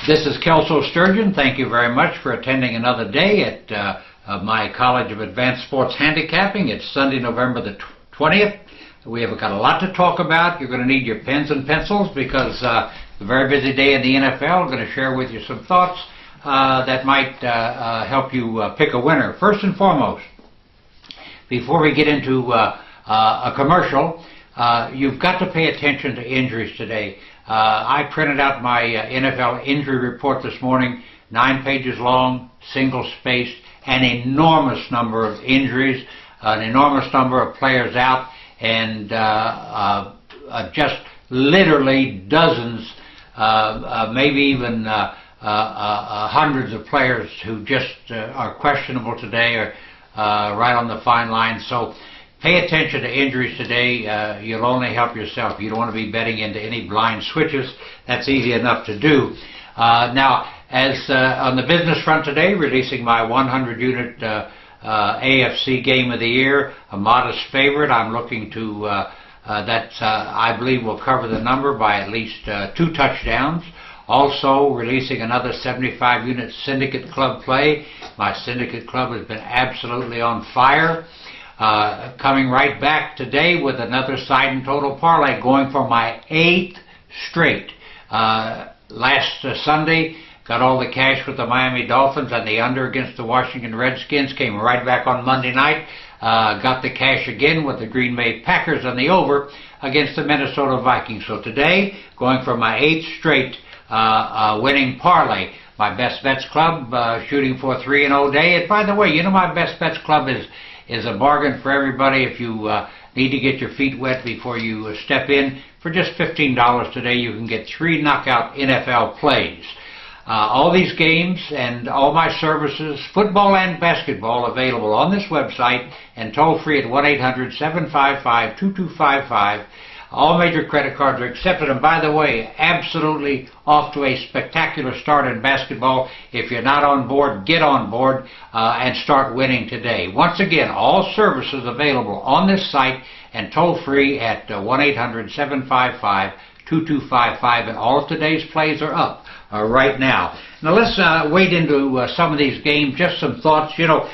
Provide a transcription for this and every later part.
This is Kelso Sturgeon. Thank you very much for attending another day at my College of Advanced Sports Handicapping. It's Sunday, November the 20th. We have got a lot to talk about. You're going to need your pens and pencils because it's a very busy day in the NFL. I'm going to share with you some thoughts that might help you pick a winner. First and foremost, before we get into a commercial, you've got to pay attention to injuries today. I printed out my NFL injury report this morning, 9 pages long, single-spaced, an enormous number of injuries, an enormous number of players out, and just literally dozens, maybe even hundreds of players who just are questionable today or right on the fine line. So pay attention to injuries today. You'll only help yourself. You don't want to be betting into any blind switches. That's easy enough to do. Now, as on the business front today, releasing my 100-unit AFC Game of the Year, a modest favorite. I'm looking to I believe will cover the number by at least 2 touchdowns. Also releasing another 75-unit Syndicate Club play. My Syndicate Club has been absolutely on fire. Coming right back today with another side and total parlay, going for my 8th straight. Last Sunday, got all the cash with the Miami Dolphins and the under against the Washington Redskins. Came right back on Monday night. Got the cash again with the Green Bay Packers on the over against the Minnesota Vikings. So today, going for my 8th straight winning parlay. My Best Bets Club shooting for a 3-0 day. And by the way, you know my Best Bets Club is a bargain for everybody. If you need to get your feet wet before you step in, for just $15 today you can get 3 knockout NFL plays. All these games and all my services, football and basketball, available on this website and toll free at 1-800-755-2255. All major credit cards are accepted, and by the way, absolutely off to a spectacular start in basketball. If you're not on board, get on board and start winning today. Once again, all services available on this site and toll free at 1-800-755-2255, and all of today's plays are up right now. Now let's wade into some of these games, just some thoughts. You know,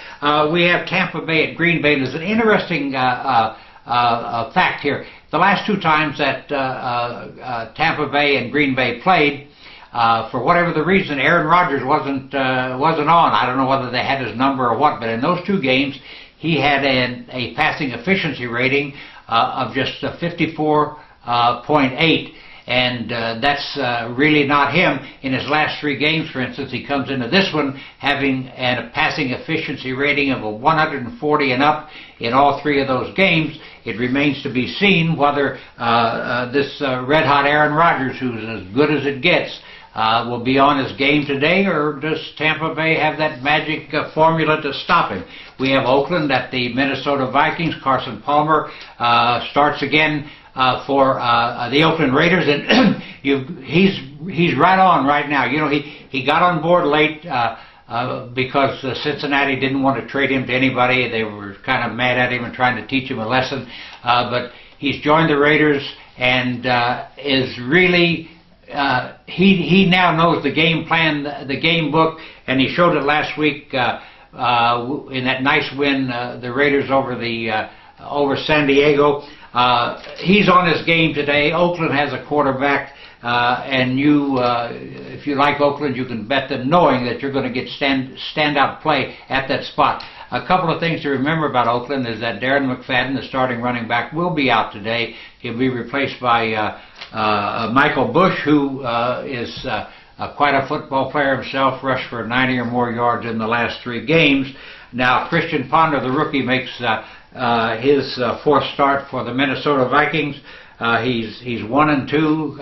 we have Tampa Bay at Green Bay. There's an interesting fact here. The last 2 times that Tampa Bay and Green Bay played, for whatever the reason, Aaron Rodgers wasn't on. I don't know whether they had his number or what, but in those 2 games, he had a passing efficiency rating of just 54.8. And that's really not him. In his last 3 games, for instance, he comes into this one having a passing efficiency rating of a 140 and up in all 3 of those games. It remains to be seen whether this red-hot Aaron Rodgers, who's as good as it gets, will be on his game today, or does Tampa Bay have that magic formula to stop him? We have Oakland at the Minnesota Vikings. Carson Palmer starts again for the Oakland Raiders, and he's right on right now. You know, he got on board late because Cincinnati didn't want to trade him to anybody. They were kind of mad at him and trying to teach him a lesson. But he's joined the Raiders and is really he now knows the game plan, the game book, and he showed it last week in that nice win, the Raiders over San Diego. He's on his game today. Oakland has a quarterback, and if you like Oakland, you can bet them knowing that you're going to get standout play at that spot. A couple of things to remember about Oakland is that Darren McFadden, the starting running back, will be out today. He'll be replaced by Michael Bush, who is quite a football player himself, rushed for 90 or more yards in the last 3 games. Now, Christian Ponder, the rookie, makes his 4th start for the Minnesota Vikings. He's 1-2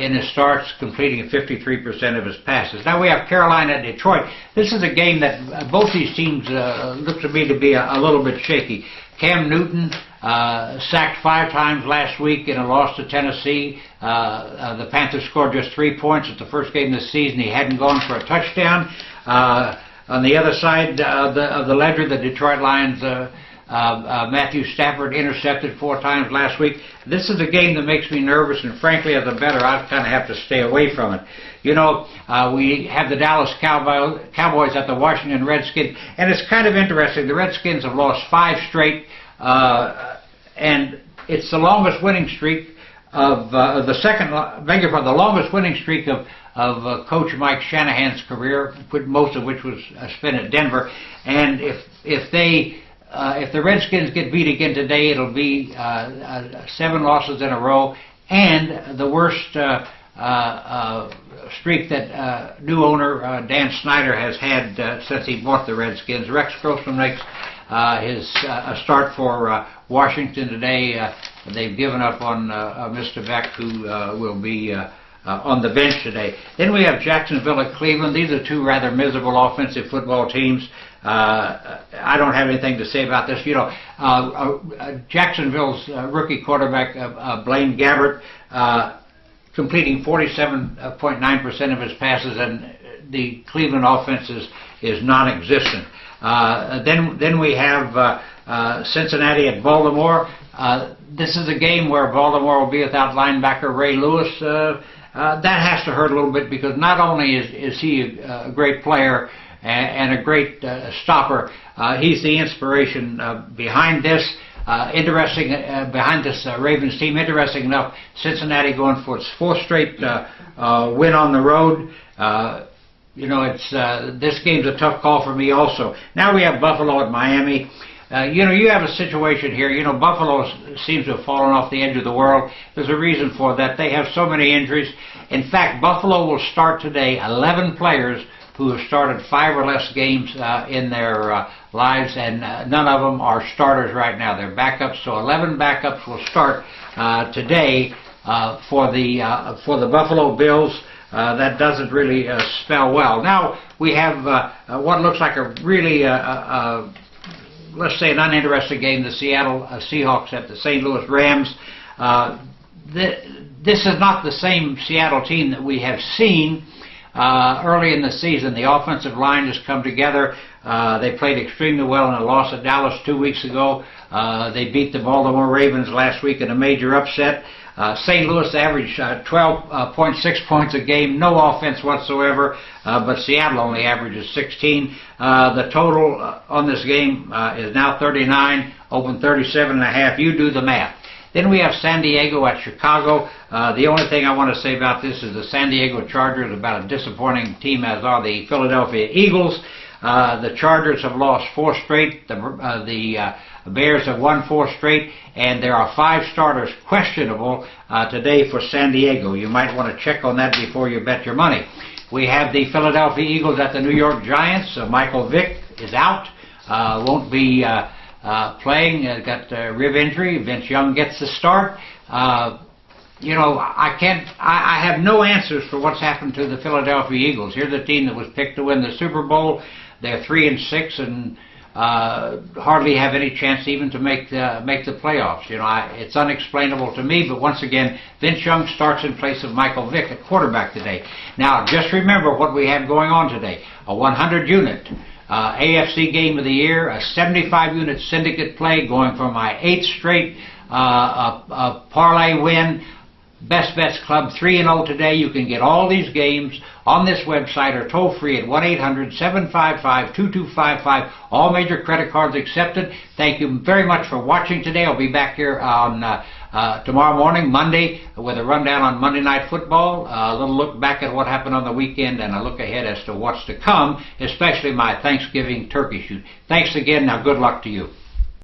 in his starts, completing 53% of his passes. Now we have Carolina at Detroit. This is a game that both these teams look to me to be a little bit shaky. Cam Newton sacked 5 times last week in a loss to Tennessee. The Panthers scored just 3 points at the first game this season. He hadn't gone for a touchdown. On the other side of the ledger, the Detroit Lions Matthew Stafford intercepted 4 times last week. This is a game that makes me nervous, and frankly, as a bettor, I kind of have to stay away from it. You know, we have the Dallas Cowboys at the Washington Redskins, and it's kind of interesting. The Redskins have lost 5 straight, and it's the longest winning streak of the longest winning streak of Coach Mike Shanahan's career, most of which was spent at Denver. And if the Redskins get beat again today, it'll be 7 losses in a row, and the worst streak that new owner Dan Snyder has had since he bought the Redskins. Rex Grossman makes his start for Washington today. They've given up on Mr. Beck, who will be on the bench today. Then we have Jacksonville at Cleveland. These are 2 rather miserable offensive football teams. I don't have anything to say about this. You know, Jacksonville's rookie quarterback, Blaine Gabbert, completing 47.9% of his passes, and the Cleveland offense is non-existent. Then we have Cincinnati at Baltimore. This is a game where Baltimore will be without linebacker Ray Lewis. That has to hurt a little bit, because not only is he a great player and a great stopper, he's the inspiration behind this. Behind this Ravens team. Interesting enough, Cincinnati going for its 4th straight win on the road. You know, this game's a tough call for me also. Now we have Buffalo at Miami. You know, you have a situation here. You know, Buffalo seems to have fallen off the edge of the world. There's a reason for that. They have so many injuries. In fact, Buffalo will start today 11 players who have started 5 or less games in their lives, and none of them are starters right now. They're backups, so 11 backups will start today for the Buffalo Bills. That doesn't really spell well. Now we have what looks like a really let's say an uninteresting game, the Seattle Seahawks at the St. Louis Rams. This is not the same Seattle team that we have seen early in the season. The offensive line has come together. They played extremely well in a loss at Dallas 2 weeks ago. They beat the Baltimore Ravens last week in a major upset. St. Louis averaged 12.6 points a game, no offense whatsoever, but Seattle only averages 16. The total on this game is now 39, open 37.5. You do the math. Then we have San Diego at Chicago. The only thing I want to say about this is the San Diego Chargers, about as disappointing team as are the Philadelphia Eagles. The Chargers have lost 4 straight. The Bears have won 4 straight, and there are 5 starters questionable today for San Diego. You might want to check on that before you bet your money. We have the Philadelphia Eagles at the New York Giants. Michael Vick is out, won't be playing. Got a rib injury. Vince Young gets the start. You know, I have no answers for what's happened to the Philadelphia Eagles. Here's a team that was picked to win the Super Bowl. They're 3-6 and hardly have any chance even to make the playoffs. You know, it's unexplainable to me. But once again, Vince Young starts in place of Michael Vick at quarterback today. Now, just remember what we have going on today: a 100-unit AFC Game of the Year, a 75-unit syndicate play going for my 8th straight parlay win. Best Bets Club 3-0 today. You can get all these games on this website or toll free at 1-800-755-2255. All major credit cards accepted. Thank you very much for watching today. I'll be back here on tomorrow morning, Monday, with a rundown on Monday Night Football, a little look back at what happened on the weekend, and a look ahead as to what's to come, especially my Thanksgiving turkey shoot. Thanks again. Now, good luck to you.